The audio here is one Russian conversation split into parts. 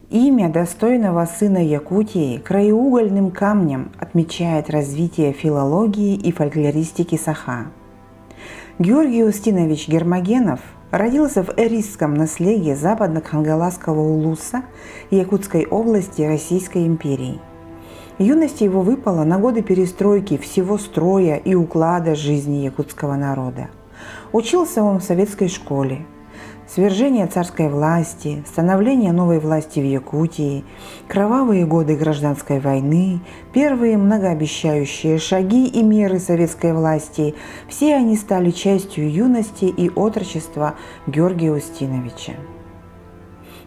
Имя достойного сына Якутии краеугольным камнем отмечает развитие филологии и фольклористики Саха. Георгий Устинович Гермогенов родился в Эрисском наследии Западно-Кхангаласского улуса Якутской области Российской империи. Юность его выпала на годы перестройки всего строя и уклада жизни якутского народа. Учился он в советской школе. Свержение царской власти, становление новой власти в Якутии, кровавые годы гражданской войны, первые многообещающие шаги и меры советской власти – все они стали частью юности и отрочества Георгия Устиновича.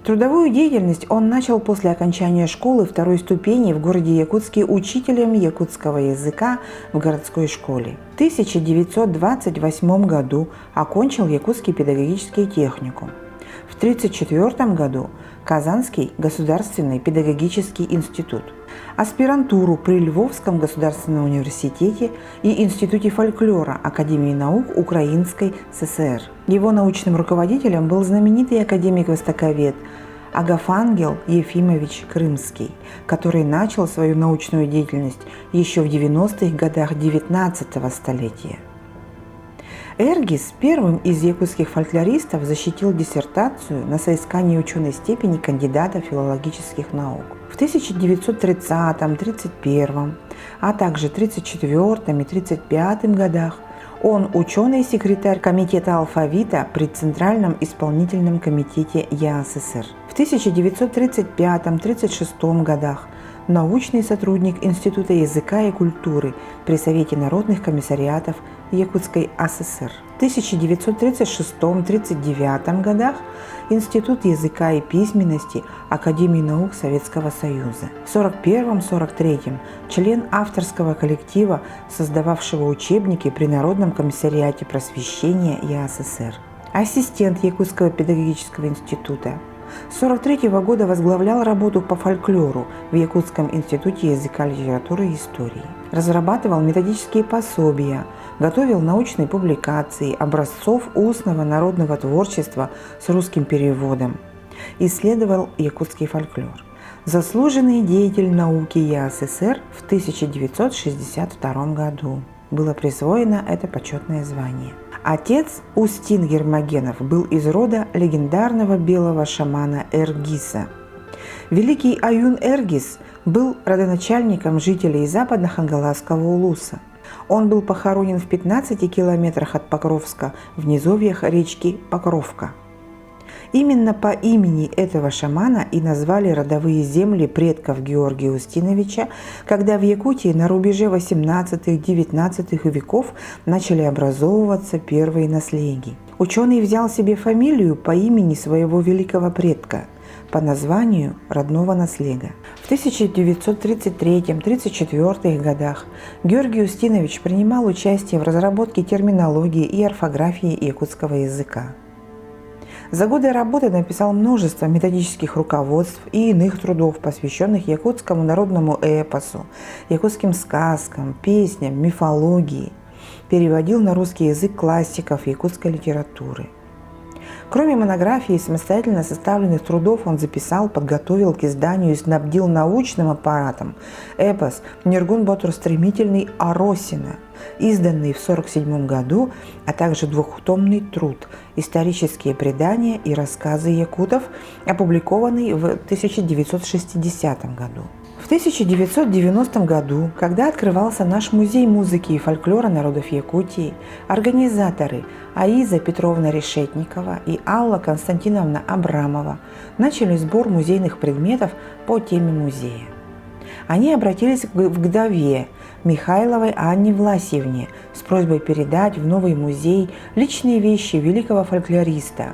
Трудовую деятельность он начал после окончания школы второй ступени в городе Якутске учителем якутского языка в городской школе. В 1928 году окончил Якутский педагогический техникум. В 1934 году Казанский государственный педагогический институт, аспирантуру при Львовском государственном университете и Институте фольклора Академии наук Украинской ССР. Его научным руководителем был знаменитый академик-востоковед Агафангел Ефимович Крымский, который начал свою научную деятельность еще в 90-х годах XIX столетия. Эргис первым из якутских фольклористов защитил диссертацию на соискание ученой степени кандидата филологических наук. В 1930, 1931, а также 1934 и 1935 годах он ученый-секретарь Комитета алфавита при Центральном исполнительном комитете ЯССР. В 1935-1936 годах научный сотрудник Института языка и культуры при Совете народных комиссариатов Якутской АССР. В 1936-1939 годах Институт языка и письменности Академии наук Советского Союза. В 1941-1943 член авторского коллектива, создававшего учебники при Народном комиссариате просвещения ЯССР. Ассистент Якутского педагогического института. С 1943 года возглавлял работу по фольклору в Якутском институте языка, литературы и истории. Разрабатывал методические пособия, готовил научные публикации образцов устного народного творчества с русским переводом. Исследовал якутский фольклор. Заслуженный деятель науки ЯССР в 1962 году. Было присвоено это почетное звание. Отец Устин Гермогенов был из рода легендарного белого шамана Эргиса. Великий Аюн Эргис был родоначальником жителей Западно-Хангаласского улуса. Он был похоронен в 15 километрах от Покровска в низовьях речки Покровка. Именно по имени этого шамана и назвали родовые земли предков Георгия Устиновича, когда в Якутии на рубеже 18-19 веков начали образовываться первые наследия. Ученый взял себе фамилию по имени своего великого предка, по названию родного наслега. В 1933-1934 годах Георгий Устинович принимал участие в разработке терминологии и орфографии якутского языка. За годы работы написал множество методических руководств и иных трудов, посвященных якутскому народному эпосу, якутским сказкам, песням, мифологии. Переводил на русский язык классиков якутской литературы. Кроме монографий и самостоятельно составленных трудов, он записал, подготовил к изданию и снабдил научным аппаратом эпос «Нергун Ботур стремительный Аросина», изданный в 1947 году, а также двухтомный труд «Исторические предания и рассказы якутов», опубликованный в 1960 году. В 1990 году, когда открывался наш музей музыки и фольклора народов Якутии, организаторы Аиза Петровна Решетникова и Алла Константиновна Абрамова начали сбор музейных предметов по теме музея. Они обратились к вдове Михайловой Анне Власьевне с просьбой передать в новый музей личные вещи великого фольклориста,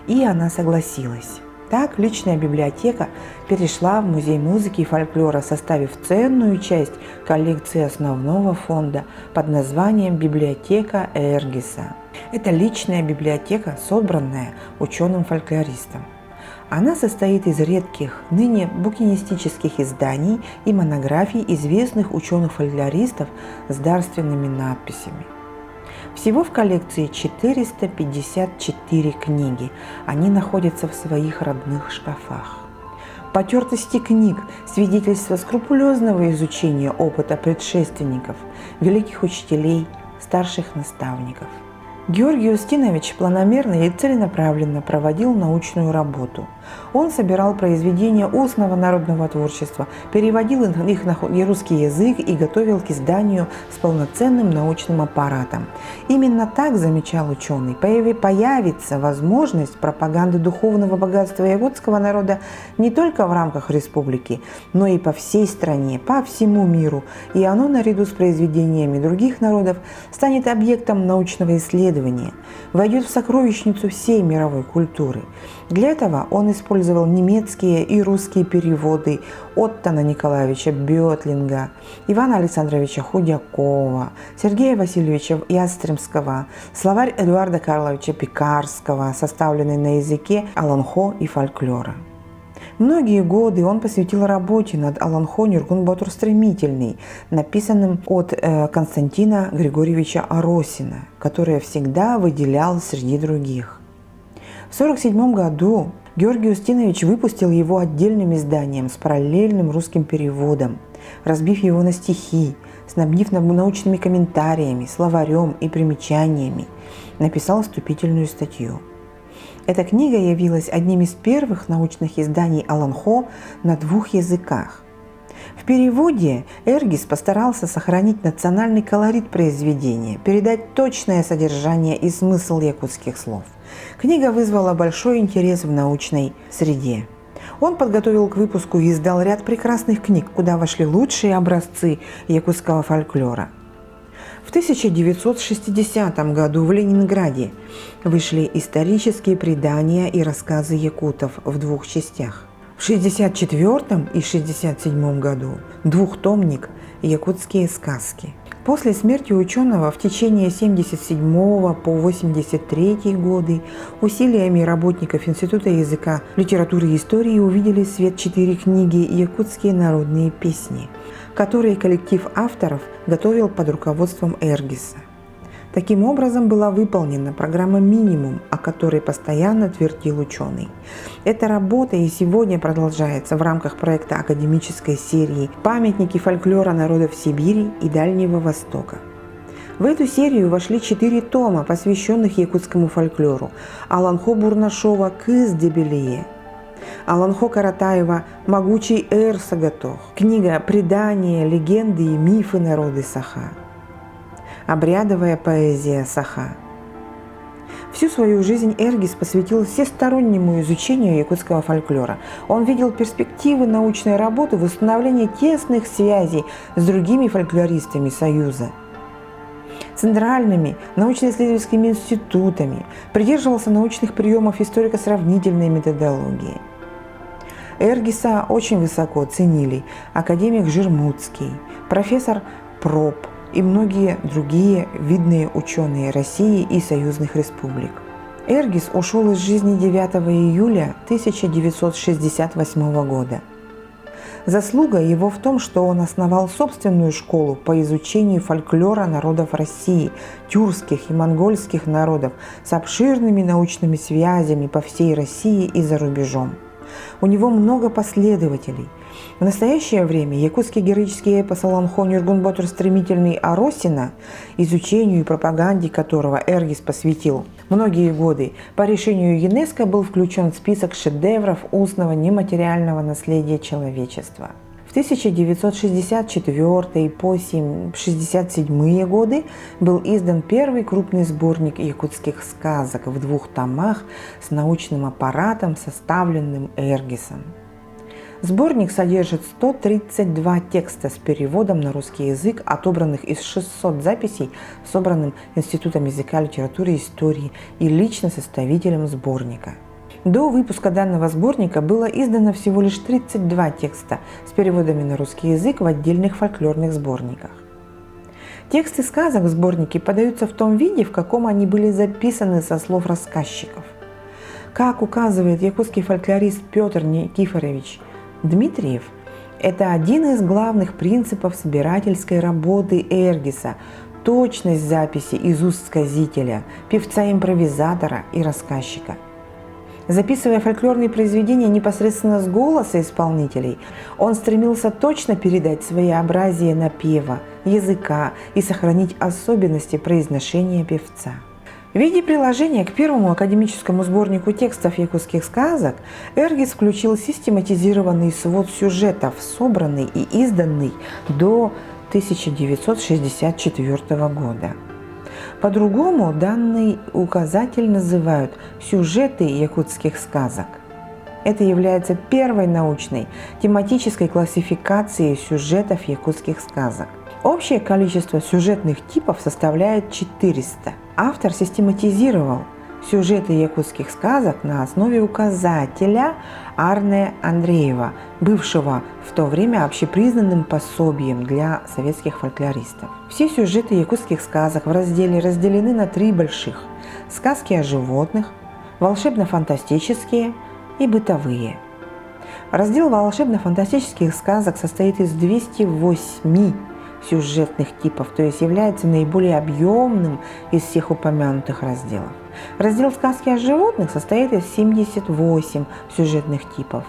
и она согласилась. Так личная библиотека перешла в Музей музыки и фольклора, составив ценную часть коллекции основного фонда под названием «Библиотека Эргиса». Это личная библиотека, собранная ученым-фольклористом. Она состоит из редких, ныне букинистических изданий и монографий известных ученых-фольклористов с дарственными надписями. Всего в коллекции 454 книги. Они находятся в своих родных шкафах. потертости книг, свидетельство скрупулезного изучения опыта предшественников, великих учителей, старших наставников. Георгий Устинович планомерно и целенаправленно проводил научную работу. Он собирал произведения устного народного творчества, переводил их на русский язык и готовил к изданию с полноценным научным аппаратом. Именно так, замечал ученый, появится возможность пропаганды духовного богатства якутского народа не только в рамках республики, но и по всей стране, по всему миру, и оно наряду с произведениями других народов станет объектом научного исследования, войдет в сокровищницу всей мировой культуры. Для этого он использовал немецкие и русские переводы Оттона Николаевича Бётлинга, Ивана Александровича Худякова, Сергея Васильевича Ястремского, словарь Эдуарда Карловича Пекарского, составленный на языке аланхо и фольклора. Многие годы он посвятил работе над аланхо Нюргун-Батур Стремительный, написанным от Константина Григорьевича Аросина, которое всегда выделял среди других. В 1947 году Георгий Устинович выпустил его отдельным изданием с параллельным русским переводом, разбив его на стихи, снабдив научными комментариями, словарем и примечаниями, написал вступительную статью. Эта книга явилась одним из первых научных изданий аланхо на 2 языках. В переводе Эргис постарался сохранить национальный колорит произведения, передать точное содержание и смысл якутских слов. Книга вызвала большой интерес в научной среде. Он подготовил к выпуску и издал ряд прекрасных книг, куда вошли лучшие образцы якутского фольклора. В 1960 году в Ленинграде вышли исторические предания и рассказы якутов в 2 частях. В 1964 и 1967 году двухтомник «Якутские сказки». После смерти ученого в течение 1977 по 1983 годы усилиями работников Института языка, литературы и истории увидели свет 4 книги «Якутские народные песни», которые коллектив авторов готовил под руководством Эргиса. Таким образом была выполнена программа «Минимум», о которой постоянно твердил ученый. Эта работа и сегодня продолжается в рамках проекта академической серии «Памятники фольклора народов Сибири и Дальнего Востока». В эту серию вошли 4 тома, посвященных якутскому фольклору: Аланхо Бурнашова «Кыз дебелие», Аланхо Каратаева «Могучий Эр Сагатох», книга «Предания, легенды и мифы народы Саха», обрядовая поэзия Саха. Всю свою жизнь Эргис посвятил всестороннему изучению якутского фольклора. Он видел перспективы научной работы в установлении тесных связей с другими фольклористами Союза, центральными научно-исследовательскими институтами, придерживался научных приемов историко-сравнительной методологии. Эргиса очень высоко ценили академик Жирмутский, профессор Проб и многие другие видные ученые России и союзных республик. Эргис ушел из жизни 9 июля 1968 года. Заслуга его в том, что он основал собственную школу по изучению фольклора народов России, тюркских и монгольских народов с обширными научными связями по всей России и за рубежом. У него много последователей. В настоящее время якутский героический эпос Аланхо Нюргун-Батур Стремительный Аросина, изучению и пропаганде которого Эргис посвятил многие годы, по решению ЮНЕСКО был включен в список шедевров устного нематериального наследия человечества. В 1964 по 1967 годы был издан первый крупный сборник якутских сказок в 2 томах с научным аппаратом, составленным Эргисом. Сборник содержит 132 текста с переводом на русский язык, отобранных из 600 записей, собранным Институтом языка, литературы и истории и лично составителем сборника. До выпуска данного сборника было издано всего лишь 32 текста с переводами на русский язык в отдельных фольклорных сборниках. Тексты сказок в сборнике подаются в том виде, в каком они были записаны со слов рассказчиков. Как указывает якутский фольклорист Петр Никифорович Дмитриев, это один из главных принципов собирательской работы Эргиса – точность записи из уст сказителя, певца-импровизатора и рассказчика. Записывая фольклорные произведения непосредственно с голоса исполнителей, он стремился точно передать своеобразие напева, языка и сохранить особенности произношения певца. В виде приложения к первому академическому сборнику текстов якутских сказок Эргис включил систематизированный свод сюжетов, собранный и изданный до 1964 года. По-другому данный указатель называют «Сюжеты якутских сказок». Это является первой научной тематической классификацией сюжетов якутских сказок. Общее количество сюжетных типов составляет 400. Автор систематизировал сюжеты якутских сказок на основе указателя Арне Андреева, бывшего в то время общепризнанным пособием для советских фольклористов. Все сюжеты якутских сказок в разделе разделены на 3 больших – сказки о животных, волшебно-фантастические и бытовые. Раздел волшебно-фантастических сказок состоит из 208 сюжетных типов, то есть является наиболее объемным из всех упомянутых разделов. Раздел «Сказки о животных» состоит из 78 сюжетных типов,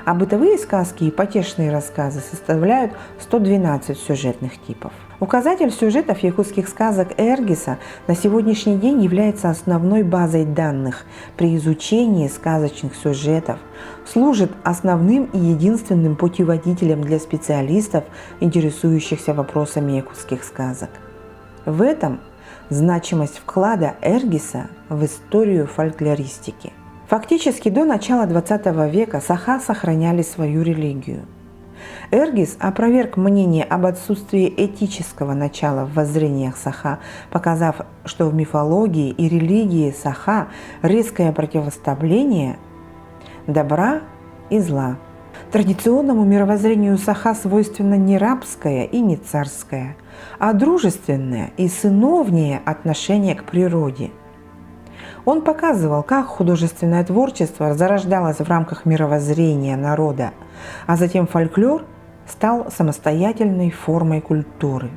а бытовые сказки и потешные рассказы составляют 112 сюжетных типов. Указатель сюжетов якутских сказок Эргиса на сегодняшний день является основной базой данных при изучении сказочных сюжетов, служит основным и единственным путеводителем для специалистов, интересующихся вопросами якутских сказок. В этом значимость вклада Эргиса в историю фольклористики. Фактически до начала XX века саха сохраняли свою религию. Эргис опроверг мнение об отсутствии этического начала в воззрениях саха, показав, что в мифологии и религии саха резкое противоставление добра и зла. Традиционному мировоззрению саха свойственно не рабское и не царское, а дружественное и сыновнее отношение к природе. Он показывал, как художественное творчество зарождалось в рамках мировоззрения народа, а затем фольклор стал самостоятельной формой культуры.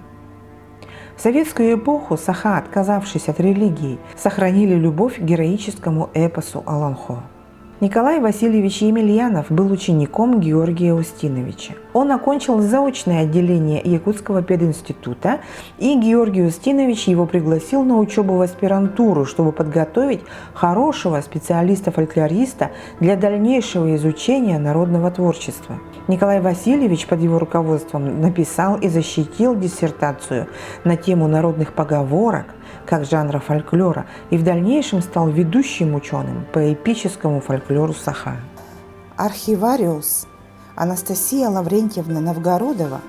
В советскую эпоху саха, отказавшись от религии, сохранили любовь к героическому эпосу Аланхо. Николай Васильевич Емельянов был учеником Георгия Устиновича. Он окончил заочное отделение Якутского пединститута, и Георгий Устинович его пригласил на учебу в аспирантуру, чтобы подготовить хорошего специалиста-фольклориста для дальнейшего изучения народного творчества. Николай Васильевич под его руководством написал и защитил диссертацию на тему народных поговорок как жанра фольклора и в дальнейшем стал ведущим ученым по эпическому фольклору саха. Архивариус Анастасия Лаврентьевна Новгородова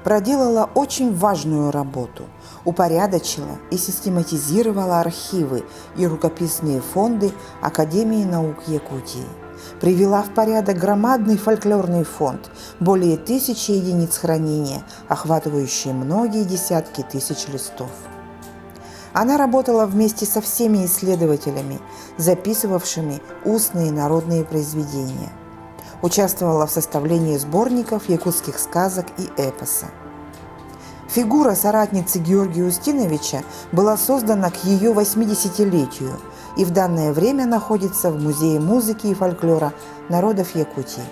проделала очень важную работу, упорядочила и систематизировала архивы и рукописные фонды Академии наук Якутии, привела в порядок громадный фольклорный фонд, более 1000 единиц хранения, охватывающие многие десятки тысяч листов. Она работала вместе со всеми исследователями, записывавшими устные народные произведения. Участвовала в составлении сборников якутских сказок и эпоса. Фигура соратницы Георгия Устиновича была создана к ее 80-летию и в данное время находится в Музее музыки и фольклора народов Якутии.